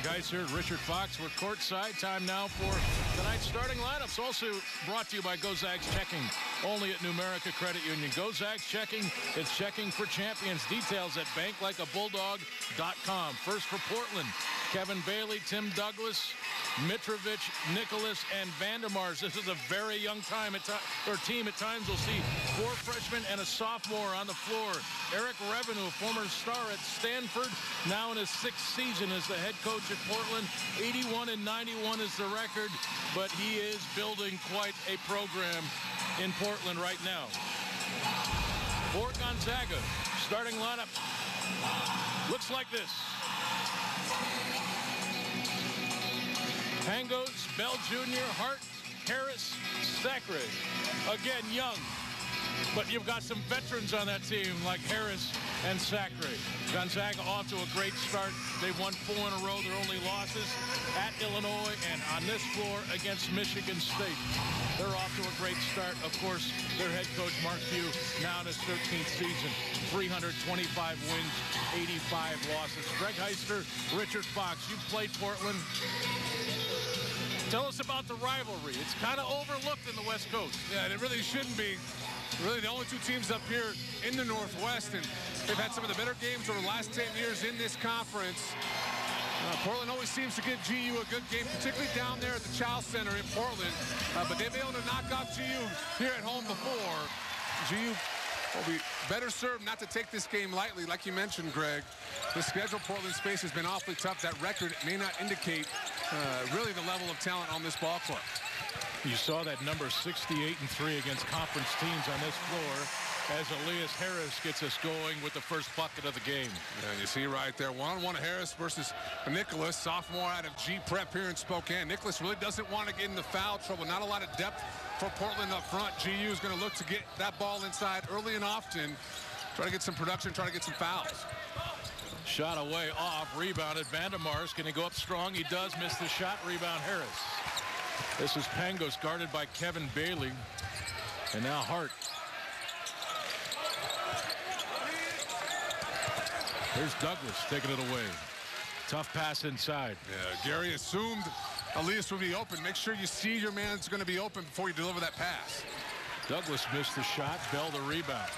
Greg Heiser, Richard Fox, we're courtside. Time now for tonight's starting lineups. Also brought to you by Gonzaga Checking, only at Numerica Credit Union. Gonzaga Checking, it's checking for champions. Details at banklikeabulldog.com. First for Portland, Kevin Bailey, Tim Douglas, Mitrovic, Nicholas, and Vandemars. This is a very young team. At times we'll see 4 freshmen and a sophomore on the floor. Eric Revenue, a former star at Stanford, now in his 6th season as the head coach at Portland. 81-91 is the record, but he is building quite a program in Portland right now. For Gonzaga, starting lineup looks like this. Pangos, Bell Jr., Hart, Harris, Sacre. Again, young. But you've got some veterans on that team like Harris and Sacre. Gonzaga off to a great start. They've won 4 in a row. Their only losses at Illinois and on this floor against Michigan State. They're off to a great start. Of course, their head coach, Mark Few, now in his 13th season. 325 wins, 85 losses. Greg Heister, Richard Fox, you played Portland. Tell us about the rivalry. It's kind of overlooked in the West Coast. Yeah, and it really shouldn't be. Really the only 2 teams up here in the Northwest, and they've had some of the better games over the last 10 years in this conference. Portland always seems to give GU a good game, particularly down there at the Chow Center in Portland. But they've been able to knock off GU here at home before. GU will be better served not to take this game lightly. Like you mentioned, Greg, the schedule Portland's face has been awfully tough. That record may not indicate really the level of talent on this ball club. You saw that number 68-3 against conference teams on this floor as Elias Harris gets us going with the first bucket of the game. And you see right there, one-on-one Harris versus Nicholas, sophomore out of G Prep here in Spokane. Nicholas really doesn't want to get into foul trouble. Not a lot of depth for Portland up front. GU is going to look to get that ball inside early and often. Try to get some production, try to get some fouls. Shot away off, rebounded. Vandemars, can he go up strong? He does miss the shot. Rebound Harris. This is Pangos guarded by Kevin Bailey. And now Hart. Here's Douglas taking it away. Tough pass inside. Yeah, Gary assumed Elias would be open. Make sure you see your man's going to be open before you deliver that pass. Douglas missed the shot. Bell the rebound.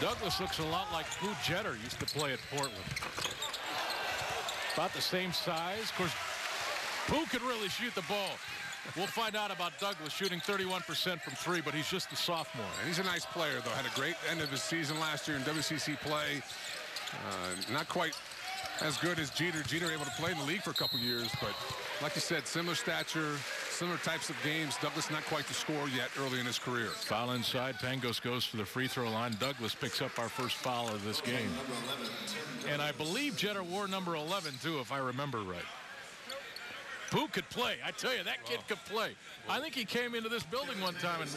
Douglas looks a lot like Pooh Jeter used to play at Portland. About the same size. Of course, Pooh could really shoot the ball. We'll find out about Douglas shooting 31% from 3, but he's just a sophomore. And he's a nice player, though. Had a great end of his season last year in WCC play. Not quite as good as Jeter. Jeter able to play in the league for a couple years, but like you said, similar stature, similar types of games. Douglas not quite to score yet early in his career. Foul inside. Pangos goes to the free throw line. Douglas picks up our first foul of this game. And I believe Jeter wore number 11, too, if I remember right. Pooh could play. I tell you, that kid could play. I think he came into this building one time and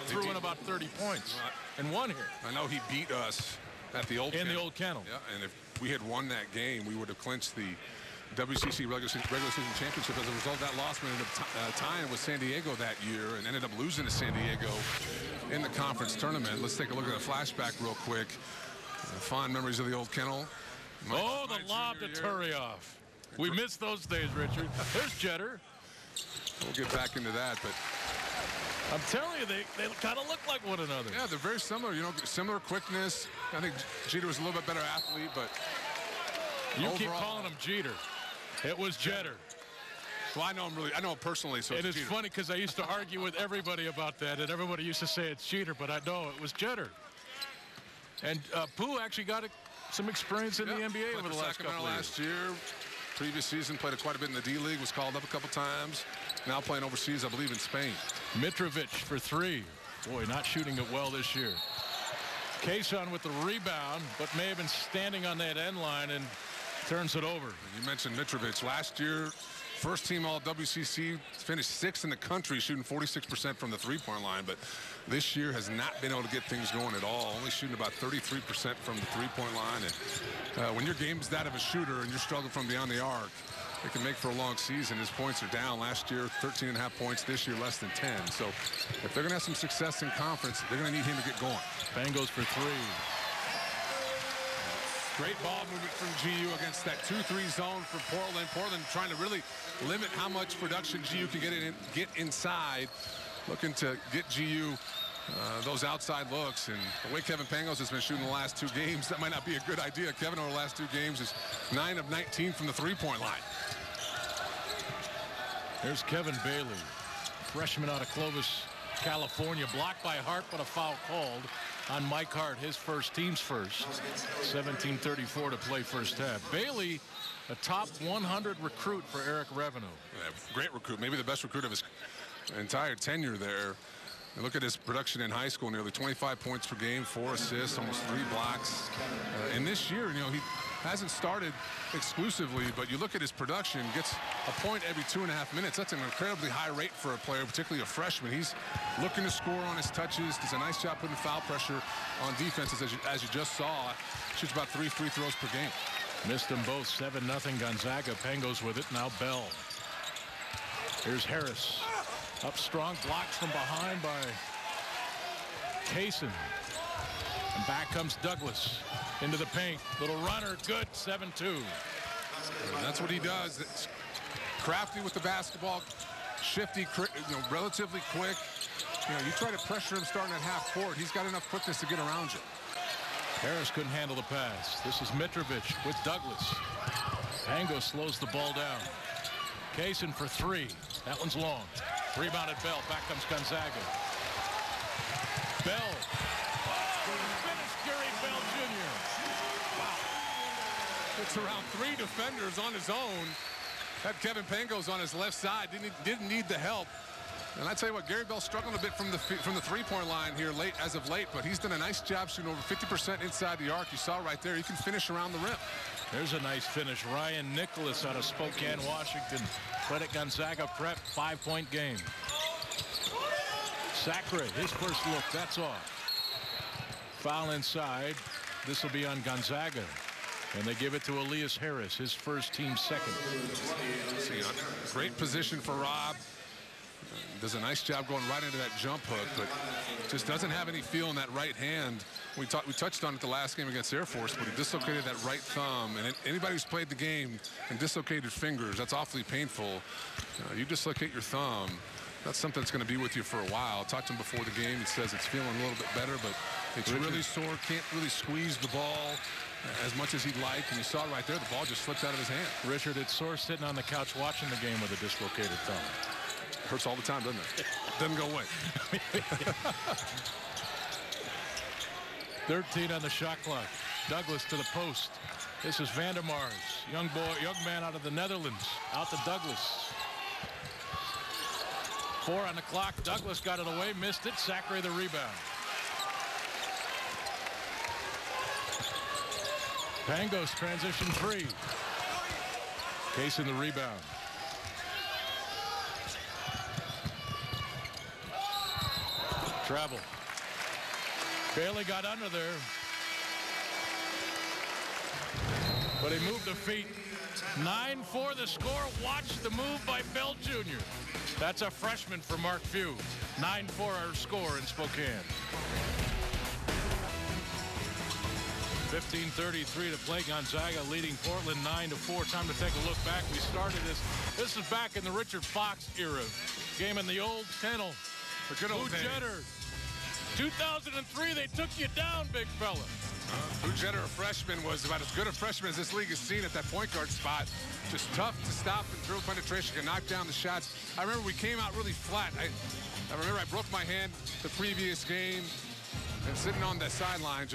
threw in about 30 points and won here. I know he beat us at the old in Kennel. the old Kennel. Yeah, and if we had won that game, we would have clinched the WCC regular season championship. As a result of that loss, we ended up tying with San Diego that year and ended up losing to San Diego in the conference tournament. Let's take a look at a flashback real quick. Fond memories of the old Kennel. The lob to Turioff. We missed those days, Richard. There's Jeter. We'll get back into that, but I'm telling you, they kind of look like one another. Yeah, they're very similar. You know, similar quickness. I think Jeter was a little bit better athlete, but you overall, keep calling him Jeter. It was Jeter. Well, I know him personally, so it's Jeter. Funny because I used to argue with everybody about that, and everybody used to say it's Jeter, but I know it was Jeter. And Pooh actually got some experience in the NBA over the last couple of years. Last year. Previous season, played quite a bit in the D-League, was called up a couple times. Now playing overseas, I believe, in Spain. Mitrovic for 3. Boy, not shooting it well this year. Kayson with the rebound, but may have been standing on that end line and turns it over. You mentioned Mitrovic. Last year, first team all-WCC, finished 6th in the country, shooting 46% from the three-point line. But this year has not been able to get things going at all, only shooting about 33% from the three-point line. And when your game's that of a shooter and you're struggling from beyond the arc, it can make for a long season. His points are down. Last year, 13.5 points. This year, less than 10. So if they're going to have some success in conference, they're going to need him to get going. Pangos for 3. Great ball movement from GU against that 2-3 zone for Portland. Portland trying to really limit how much production GU can get inside. Looking to get GU those outside looks. And the way Kevin Pangos has been shooting the last 2 games, that might not be a good idea. Kevin over the last 2 games is 9 of 19 from the three-point line. Here's Kevin Bailey, freshman out of Clovis, California. Blocked by Hart, but a foul called on Mike Hart, his team's first. 17:34 to play first half. Bailey, a top 100 recruit for Eric Revenue. Yeah, great recruit, maybe the best recruit of his entire tenure there. And look at his production in high school, nearly 25 points per game, 4 assists, almost 3 blocks. And this year, you know, he hasn't started exclusively, but you look at his production, gets a point every 2.5 minutes. That's an incredibly high rate for a player, particularly a freshman. He's looking to score on his touches, does a nice job putting foul pressure on defenses, as you just saw. Shoots about 3 free throws per game. Missed them both. 7-0 Gonzaga. Pangos with it. Now Bell. Here's Harris. Up strong, blocked from behind by Kaysen. And back comes Douglas into the paint. Little runner, good, 7-2. That's what he does. It's crafty with the basketball, shifty, relatively quick. You try to pressure him starting at half court. He's got enough quickness to get around you. Harris couldn't handle the pass. This is Mitrovic with Douglas. Pangos slows the ball down. Kaysen for 3. That one's long. Rebounded Bell. Back comes Gonzaga. Bell. Finish Gary Bell Jr. Wow. It's around 3 defenders on his own. Had Kevin Pangos on his left side. Didn't need the help. And I tell you what, Gary Bell struggling a bit from the three-point line here as of late, but he's done a nice job shooting over 50% inside the arc. You saw right there, he can finish around the rim. There's a nice finish. Ryan Nicholas out of Spokane, Washington. Credit Gonzaga Prep, 5-point game. Sacre, his first look, that's off. Foul inside. This will be on Gonzaga. And they give it to Elias Harris, his first, team second. See, great position for Rob. Does a nice job going right into that jump hook, but just doesn't have any feel in that right hand. We touched on it the last game against Air Force, but he dislocated that right thumb. And anybody who's played the game and dislocated fingers, that's awfully painful. You dislocate your thumb, that's something that's going to be with you for a while. I talked to him before the game. He says it's feeling a little bit better, but it's really sore. Can't really squeeze the ball as much as he'd like. And you saw right there, the ball just slipped out of his hand. Richard, it's sore sitting on the couch watching the game with a dislocated thumb. Hurts all the time, doesn't it? Doesn't go away. 13 on the shot clock. Douglas to the post. This is Vandermars, young man out of the Netherlands. Out to Douglas. 4 on the clock. Douglas got it away, missed it. Sacre the rebound. Pangos transition 3. Kaysen the rebound. Travel. Bailey got under there. But he moved the feet. 9-4 the score. Watch the move by Bell Jr. That's a freshman for Mark Few. 9-4 our score in Spokane. 15:33 to play. Gonzaga leading Portland 9-4. Time to take a look back. We started this. This is back in the Richard Fox era. Game in the old Kennel. For good old days. Jetter. 2003, they took you down, big fella. Blue Jetter, a freshman, was about as good a freshman as this league has seen at that point guard spot. Just tough to stop and through penetration, can knock down the shots. I remember we came out really flat. I remember I broke my hand the previous game and sitting on the sideline,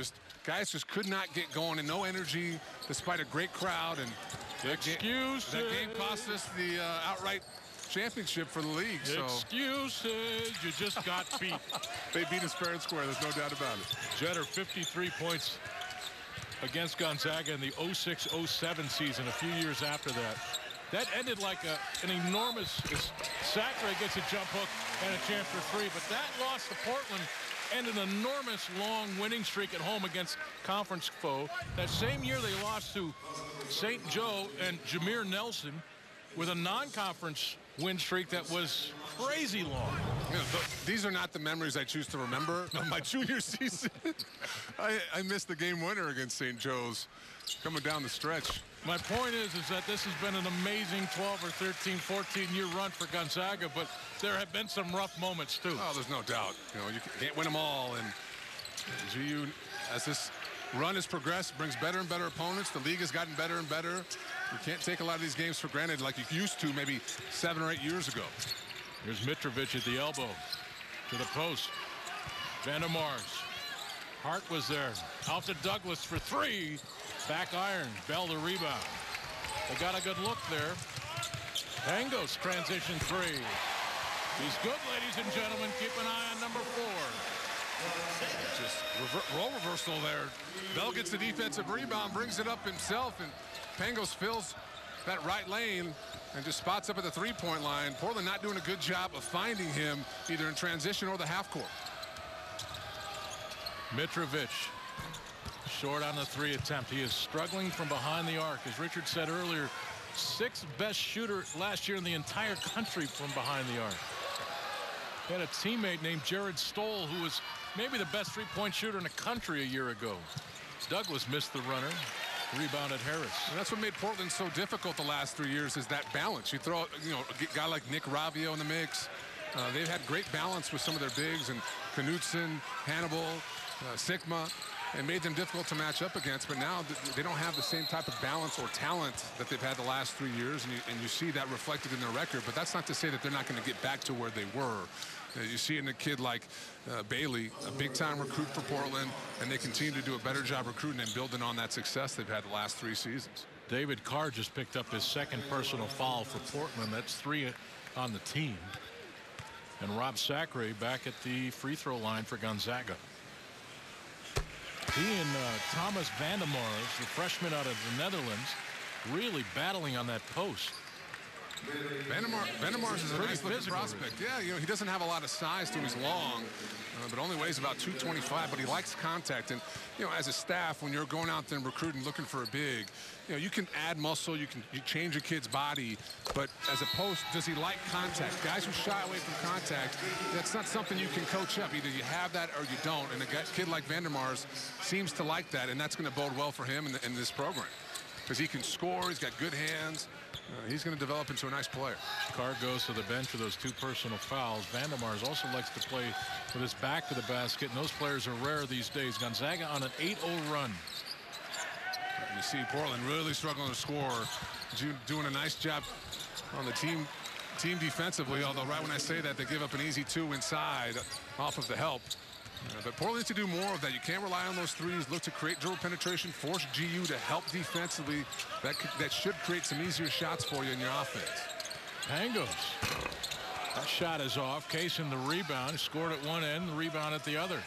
guys just could not get going and no energy despite a great crowd. And that game cost us the outright championship for the league. So excuses, you just got beat. They beat us fair and square, there's no doubt about it. Jetter 53 points against Gonzaga in the 06-07 season, a few years after that. That ended like an enormous, Sacre gets a jump hook and a chance for 3, but that loss to Portland and an enormous long winning streak at home against conference foe. That same year they lost to St. Joe and Jameer Nelson with a non-conference win streak that was crazy long. These are not the memories I choose to remember of my junior season. I missed the game winner against St. Joe's coming down the stretch. My point is that this has been an amazing 12 or 13, 14-year run for Gonzaga, but there have been some rough moments too. Oh, there's no doubt. You know, you can't win them all, and GU, as this run has progressed, brings better and better opponents. The league has gotten better and better. You can't take a lot of these games for granted like you used to maybe 7 or 8 years ago. Here's Mitrovic at the elbow to the post. Vandermars. Hart was there. Out to Douglas for 3. Back iron. Bell the rebound. They got a good look there. Pangos transition 3. He's good, ladies and gentlemen. Keep an eye on number 4. Just role reversal there. Bell gets the defensive rebound, brings it up himself, and Pangos fills that right lane and just spots up at the three-point line. Portland not doing a good job of finding him either in transition or the half court. Mitrovic short on the 3 attempt. He is struggling from behind the arc. As Richard said earlier, 6th best shooter last year in the entire country from behind the arc. He had a teammate named Jared Stoll who was maybe the best three-point shooter in the country a year ago. Douglas missed the runner. Rebounded Harris. And that's what made Portland so difficult the last 3 years, is that balance. You throw, you know, a guy like Nick Ravio in the mix. They've had great balance with some of their bigs, and Knutson, Hannibal, Sigma, and made them difficult to match up against. But now they don't have the same type of balance or talent that they've had the last 3 years, and you see that reflected in their record. But that's not to say that they're not going to get back to where they were. You see it in a kid like Bailey, a big-time recruit for Portland, and they continue to do a better job recruiting and building on that success they've had the last 3 seasons. David Carr just picked up his 2nd personal foul for Portland. That's 3 on the team. And Rob Sacre back at the free throw line for Gonzaga. He and Thomas Vandermars, the freshman out of the Netherlands, really battling on that post. Vandermars is a nice looking prospect. Yeah, you know, he doesn't have a lot of size to him. He's long, but only weighs about 225, but he likes contact. And, you know, as a staff, when you're going out there and recruiting, looking for a big, you know, you can add muscle, you change a kid's body, but as a post, does he like contact? Guys who shy away from contact, that's not something you can coach up. Either you have that or you don't. And a kid like Vandermars seems to like that, and that's going to bode well for him in this program, because he can score, he's got good hands. He's going to develop into a nice player. Carr goes to the bench for those 2 personal fouls. Vandermars also likes to play with his back to the basket, and those players are rare these days. Gonzaga on an 8-0 run. You see Portland really struggling to score. Doing a nice job on the team defensively, although right when I say that, they give up an easy 2 inside off of the help. But Portland needs to do more of that. You can't rely on those threes. Look to create dribble penetration, force GU to help defensively. That should create some easier shots for you in your offense. Pangos. That shot is off. Case in the rebound. Scored at one end, the rebound at the other.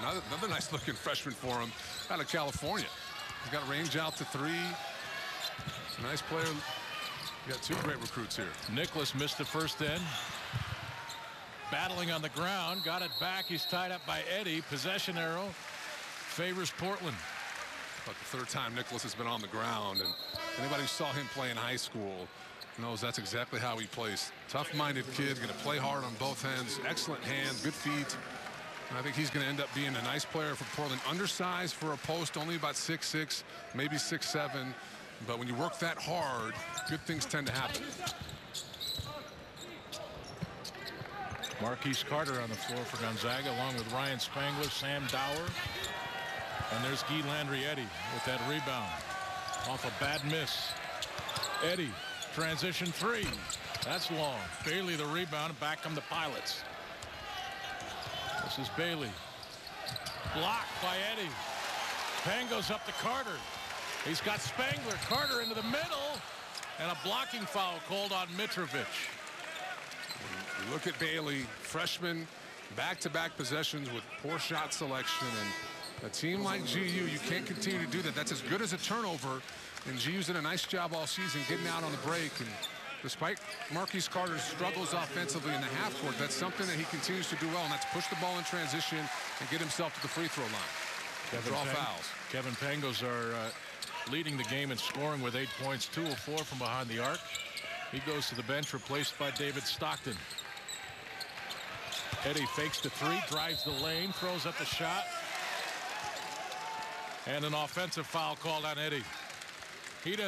Another nice looking freshman for him out of California. He's got range out to 3. Nice player. You got 2 great recruits here. Nicholas missed the first end. Battling on the ground, got it back. He's tied up by Eddie. Possession arrow favors Portland. About the 3rd time Nicholas has been on the ground, and anybody who saw him play in high school knows that's exactly how he plays. Tough-minded kid, going to play hard on both ends, excellent hands, good feet. And I think he's going to end up being a nice player for Portland. Undersized for a post, only about 6'6", maybe 6'7", but when you work that hard, good things tend to happen. Marquise Carter on the floor for Gonzaga, along with Ryan Spangler, Sam Dower. And there's Guy Landry-Eddy with that rebound. Off a bad miss. Eddy, transition 3. That's long. Bailey the rebound, back come the Pilots. This is Bailey. Blocked by Eddy. Pangos up to Carter. He's got Spangler. Carter into the middle. And a blocking foul called on Mitrovic. You look at Bailey, freshman, back-to-back possessions with poor shot selection, and a team like GU, you can't continue to do that. That's as good as a turnover, and GU's did a nice job all season getting out on the break. And despite Marquise Carter's struggles offensively in the half court, that's something that he continues to do well, and that's push the ball in transition and get himself to the free throw line. Draw fouls. Kevin Pangos are leading the game in scoring with 8 points, 2 of 4 from behind the arc. He goes to the bench, replaced by David Stockton. Eddy fakes the 3, drives the lane, throws up the shot. And an offensive foul called on Eddie. He doesn't